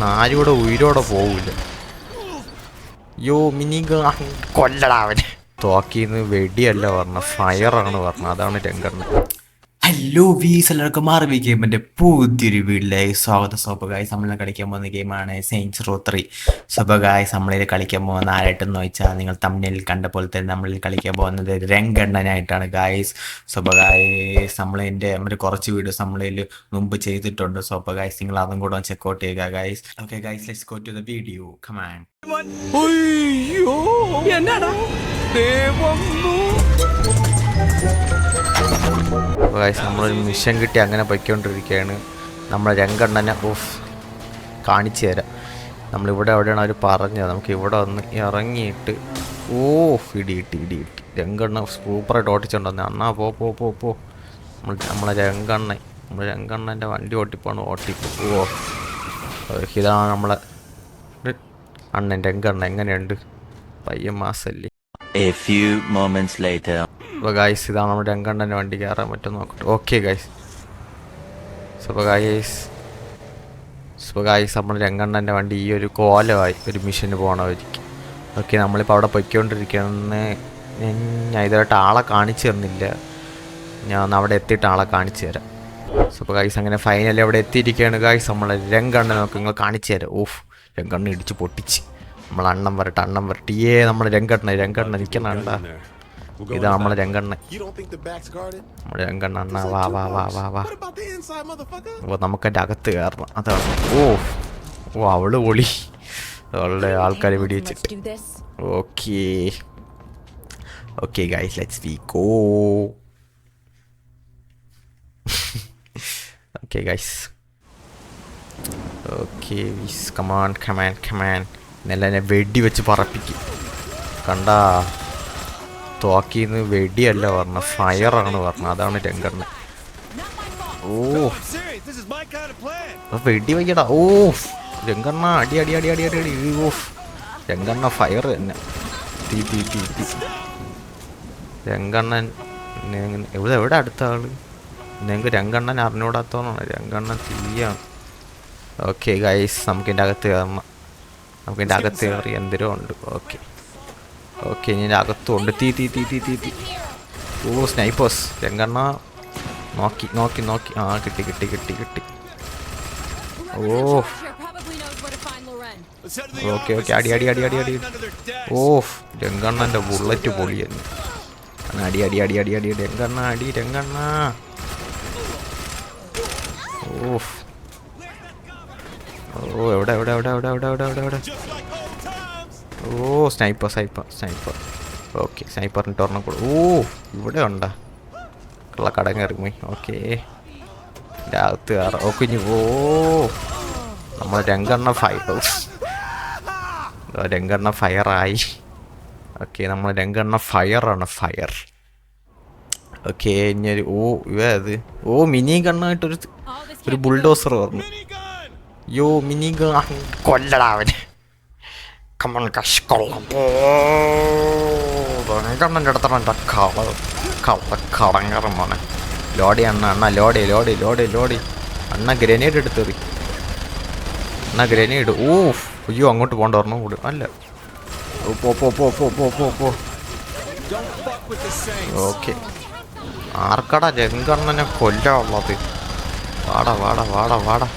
ആരും ഇവിടെ ഉയരോടെ പോവില്ല. യോ മിനി കൊല്ലടാ അവന്. തോക്കിന്ന് വെടിയല്ല പറഞ്ഞ, ഫയറാണ് പറഞ്ഞത്. അതാണ് രംഗണ്ണൻ. ഹലോ വീസ്, എല്ലാവർക്കും മാർവി ഗെയിമിൻ്റെ പുതിയൊരു വീട്ടിലേക്ക് സ്വാഗതം. സോപ്പ് ഗായ്സ്, നമ്മൾ കളിക്കാൻ പോകുന്ന ഗെയിമാണ് സെയിൻറ്റ്സ് റോ 3. സോപ്പ് ഗായ്സ്, നമ്മളിൽ കളിക്കാൻ പോകുന്ന ആരായിട്ടെന്ന് വെച്ചാൽ നിങ്ങൾ തമ്മിൽ കണ്ട പോലെ തന്നെ നമ്മളിൽ കളിക്കാൻ പോകുന്നത് രംഗണ്ണനായിട്ടാണ് ഗായ്സ്. സോപ്പ് ഗായ്സ്, നമ്മളതിൻ്റെ ഒരു കുറച്ച് വീഡിയോസ് നമ്മളിൽ മുമ്പ് ചെയ്തിട്ടുണ്ട്. സോപ്പ് ഗായ്സ്, നിങ്ങൾ അതും കൂടെ ചെക്കൗട്ട് ചെയ്യുക guys. Okay guys, let's go to the video. Come on. അയ്യോ എന്നാടാ നമ്മളൊരു മിഷൻ കിട്ടി അങ്ങനെ പൊയ്ക്കൊണ്ടിരിക്കുകയാണ്. നമ്മളെ രംഗണ്ണനെ കാണിച്ചു തരാം. നമ്മളിവിടെ എവിടെയാണ് അവർ പറഞ്ഞത്. നമുക്ക് ഇവിടെ വന്ന് ഇറങ്ങിയിട്ട് ഇടി രംഗണ്ണ സൂപ്പറായിട്ട് ഓട്ടിച്ചുകൊണ്ടുവന്നെ. അണ്ണാ പോ നമ്മളെ രംഗണ്ണൻ്റെ വണ്ടി ഓട്ടിപ്പോ. ഇതാണ് നമ്മളെ അണ്ണൻ രംഗണ്ണ. എങ്ങനെയുണ്ട് പയ്യൻ മാസല്ലേ? അപ്പോൾ ഗായ്സ്, ഇതാണ് നമ്മുടെ രംഗണ്ണൻ്റെ വണ്ടി. കയറാൻ പറ്റും നോക്കട്ടെ. ഓക്കെ ഗായ്സ്, അപ്പോൾ ഗായ്സ് നമ്മുടെ രംഗണ്ണൻ്റെ വണ്ടി ഈ ഒരു കോലമായി ഒരു മിഷന് പോകണമായിരിക്കും. ഓക്കെ, നമ്മളിപ്പോൾ അവിടെ പൊയ്ക്കൊണ്ടിരിക്കുകയാണെന്ന്. ഞാൻ ഇതുമായിട്ട് ആളെ കാണിച്ചു തന്നില്ല. ഞാൻ ഒന്ന് അവിടെ എത്തിയിട്ട് ആളെ കാണിച്ചു തരാം. അപ്പോൾ ഗായ്സ്, അങ്ങനെ ഫൈനലി അവിടെ എത്തിയിരിക്കുകയാണ് ഗായ്സ്. നമ്മളെ രംഗണ്ണനൊക്കെ നിങ്ങൾ കാണിച്ചു തരാം. രംഗണ്ണ ഇടിച്ച് പൊട്ടിച്ച്. നമ്മൾ അണ്ണം വരട്ടെ നമ്മളെ രംഗണ്ണ നിൽക്കണണ്ട. ഇതാ നമ്മളെ രംഗണ്ണ. നമ്മുടെ രംഗണ്ണ അണ്ണ വാ. അപ്പോൾ നമുക്കെൻ്റെ അകത്ത് കയറണം. അതാണ്. അവള് പൊളി. അവളുടെ ആൾക്കാരെ വെടിവെച്ചിട്ട്. Okay guys, let's go. Okay guys, come on. എന്നെ വെടി വെച്ച് പറപ്പിക്കും. കണ്ടാ, തോക്കിന്ന് വെടിയല്ല പറഞ്ഞ, ഫയറാണ് പറഞ്ഞത്. അതാണ് രംഗണ്ണൻ. വെടി വയ്യടാ. രംഗണ്ണ അടി. രംഗണ്ണ ഫയർ തന്നെ. തീ. രംഗണ്ണൻ എവിടെ അടുത്ത ആള്? നിങ്ങൾക്ക് രംഗണ്ണൻ അറിഞ്ഞൂടാത്തോന്നാണ്. രംഗണ്ണൻ തീയാണ്. ഓക്കെ ഗൈസ്, നമുക്കിൻ്റെ അകത്ത് കയറണം. നമുക്കിൻ്റെ അകത്ത് കയറി എന്തരോ ഉണ്ട്. ഓക്കെ ഇനി എൻ്റെ അകത്തും ഉണ്ട്. തീ. സ്നൈപ്പേഴ്സ്. രംഗണ്ണ നോക്കി. കിട്ടി. ഓക്കെ അടി. രംഗണ്ണൻ്റെ ബുള്ളറ്റ് പൊളിയെന്ന്. അടി. രംഗണ്ണ അടി. എവിടെ? സ്നൈപ്പർ. ഓക്കെ, സ്നൈപ്പറിൻ്റെ ഒരെണ്ണം കൂടെ. ഇവിടെ ഉണ്ടാ കടങ്ങേറി പോയി. ഓക്കെ, എൻ്റെ അകത്ത് കയറാം. ഇനി നമ്മൾ രംഗണ്ണ ഫയറായി. ഓക്കെ, നമ്മൾ രംഗണ്ണ ഫയറാണ്. ഓക്കെ, ഇനി ഇത് മിനി ഗണ്ണായിട്ടൊരു ബുൾഡോസർ പറഞ്ഞു. മിനി കൊല്ലടാ അവന്. രംഗണ്ണൻ്റെ അടുത്താണ് എൻ്റെ കടങ്ങറം മോനെ. ലോഡി അണ്ണ ഗ്രനേഡ് എടുത്തെറി. അയ്യോ, അങ്ങോട്ട് പോകണ്ട. ഒരെണ്ണം കൂടി അല്ല. പോ. ഓക്കെ, ആർക്കടാ രംഗണ്ണനെ കൊല്ലാനുള്ളത്? വാടാ.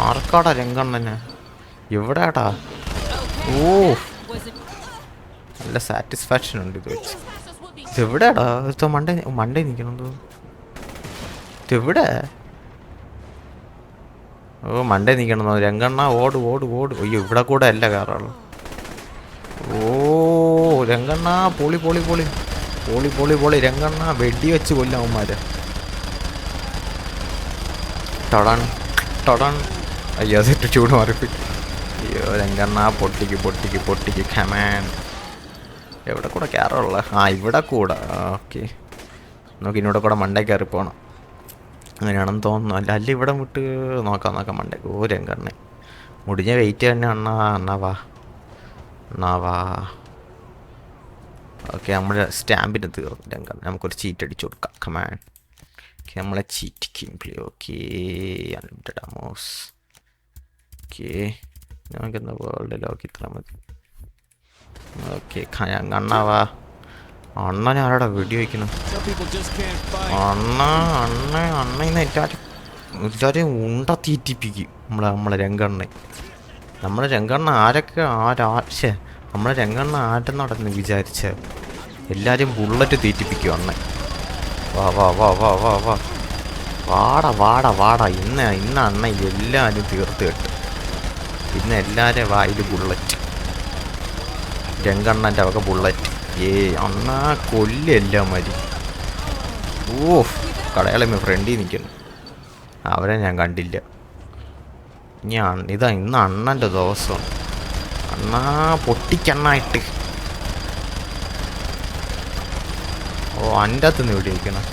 ആർക്കാടാ രംഗണ്ണന്? എവിടെയാടാ? നല്ല സാറ്റിസ്ഫാക്ഷൻ ഉണ്ട് ഇത് വെച്ച്. ഇതെവിടെയാടാ? മണ്ടേ നിൽക്കണത് ഇതെവിടെ? മണ്ടേ നിൽക്കണമെന്നോ? രംഗണ്ണ ഓട്. അയ്യോ, ഇവിടെ കൂടെ അല്ല കയറുള്ളൂ. രംഗണ്ണ പൊളി. രംഗണ്ണ വെടി വെച്ച് കൊല്ലവന്മാരെ. ടൊടൺ. അയ്യോ, അതിട്ട് ചൂട് മാറിപ്പോയി. അയ്യോ, രംഗണ്ണ പൊട്ടിക്ക് ഖമാൻ. എവിടെ കൂടെ കയറുള്ള? ഇവിടെ കൂടെ. ഓക്കെ, നമുക്ക് ഇന്നോടെ കൂടെ മണ്ടേ കയറി പോകണം. അങ്ങനെയാണെന്ന് തോന്നുന്നു. അല്ല ഇവിടെ വിട്ട് നോക്കാം മണ്ടേക്ക്. രംഗണ്ണ മുടിഞ്ഞ വെയിറ്റ് തന്നെ. അണ്ണാ വാ. ഓക്കെ നമ്മുടെ സ്റ്റാമ്പിന് തീർന്നു രംഗണ്ണ. നമുക്കൊരു ചീറ്റ് അടിച്ചു കൊടുക്കാം. കമാൻ. ഓക്കെ നമ്മളെ ചീറ്റ് കിംപ്ലി. Okay unlimited ammos. ഓക്കെ നമുക്കെന്താ വേൾഡ് ലോക്ക് ഇത്ര മതി. ഓക്കെ രംഗണ്ണാവാ. അണ്ണനെ ആരാടാ വെടി വയ്ക്കണം? അണ്ണ ഇന്ന് എല്ലാവരും ഉണ്ട തീറ്റിപ്പിക്കും നമ്മളെ രംഗണ്ണ. നമ്മളെ രംഗണ്ണ ആരൊക്കെ നമ്മളെ രംഗണ്ണ ആരെന്നടന്ന് വിചാരിച്ച എല്ലാവരും ബുള്ളറ്റ് തീറ്റിപ്പിക്കും അണ്ണൻ. വാ വാ വാ വാ വാ വാ വാടാ ഇന്ന് അണ്ണ എല്ലാവരും തീർത്ത് കെട്ട്. ഇന്ന് എല്ലാവരും വായിൽ ബുള്ളറ്റ്. രംഗണ്ണൻ്റെ വക ബുള്ളറ്റ്. അണ്ണ കൊല്ലെല്ലാം മതി. ഓ കടയാളമ്മ ഫ്രണ്ടിൽ നിൽക്കുന്നു. അവരെ ഞാൻ കണ്ടില്ല. ഇന്ന് അണ്ണൻ്റെ ദിവസം. അണ്ണാ പൊട്ടിക്കണ്ണായിട്ട്. ഓ എൻ്റെ അകത്തുനിന്ന് ഇവിടെ ഇരിക്കണം.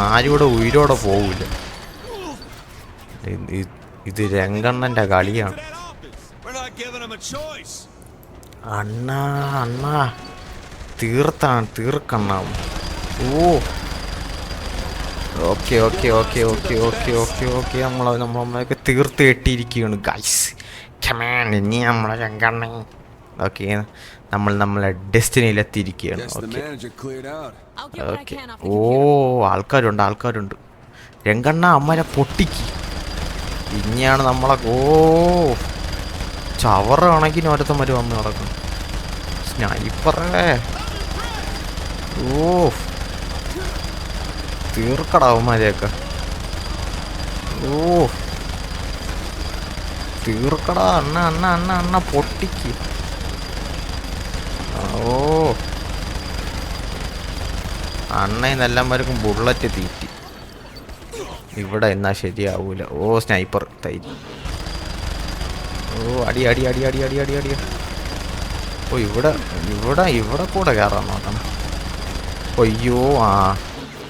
ആരും ഉയരോടെ പോവില്ല. ഇത് രംഗണ്ണൻ്റെ കളിയാണ്. അണ്ണാ തീർക്കണ്ണ. ഓ ഓക്കെ നമ്മളൊക്കെ തീർത്ത് കെട്ടിയിരിക്കുകയാണ് ഗൈസ്. ഇനി നമ്മളെ രംഗണ്ണ. ഓക്കെ നമ്മളെ ഡെസ്റ്റിനിയിലെത്തിയിരിക്കുകയാണ്. ഓക്കെ ഓ ആൾക്കാരുണ്ട്. രംഗണ്ണ അമ്മരെ പൊട്ടിക്ക്. ഇനിയാണ് നമ്മളെ ചവറ് കണക്കിന് ഓരോരുത്തന്മാർ വന്ന് നടക്കും. സ്നൈപ്പറേ. ഓ തീർക്കടാ അവന്മാരെയൊക്കെ. ഓ തീർക്കടാ അണ്ണ പൊട്ടിക്ക്. ഓ അണ്ണയെന്നെല്ലാമാർക്കും ബുള്ളറ്റ് തീറ്റി. ഇവിടെ എന്നാ ശരിയാവൂല. ഓ സ്നൈപ്പർ തൈരി. ഓ അടി. ഓ ഇവിടെ കൂടെ കയറാൻ നോക്കണം. അയ്യോ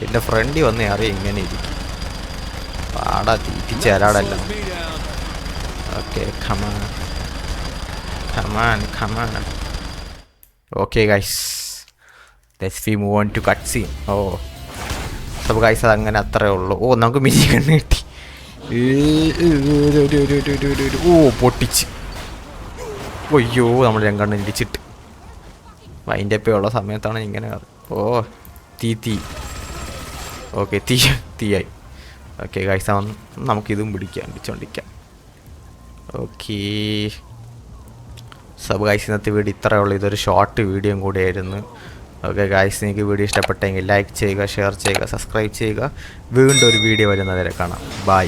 എൻ്റെ ഫ്രണ്ടിൽ വന്ന് അറിയാം ഇങ്ങനെ ഇരിക്കും. പാടാ തീറ്റിച്ചേരാടല്ലോ. Okay come on. Okay guys let's we move on to cut scene. Oh so guys അതങ്ങനെ അത്രേ ഉള്ളൂ. ഓ നമുക്ക് മിനി കണ്ണ് കിട്ടി. ഓ പൊട്ടിച്ച്. അയ്യോ നമ്മൾ രംഗണ്ണ ഇടിച്ചിട്ട് അതിൻ്റെ ഉള്ള സമയത്താണ് ഇങ്ങനെ. ഓ തീ ഓക്കെ തീയായി. ഓക്കെ ഗൈസ് നമുക്കിതും പിടിച്ചോണ്ടിരിക്കാം. ഓക്കെ സബ് ഗൈസ് ഇന്നത്തെ വീഡിയോ ഇത്രയേ ഉള്ളൂ. ഇതൊരു ഷോർട്ട് വീഡിയോയും കൂടിയായിരുന്നു. ഓക്കെ ഗൈസ് നിങ്ങൾക്ക് വീഡിയോ ഇഷ്ടപ്പെട്ടെങ്കിൽ ലൈക്ക് ചെയ്യുക, ഷെയർ ചെയ്യുക, സബ്സ്ക്രൈബ് ചെയ്യുക. വീണ്ടും ഒരു വീഡിയോ വരുന്നവരെ കാണാം. ബൈ.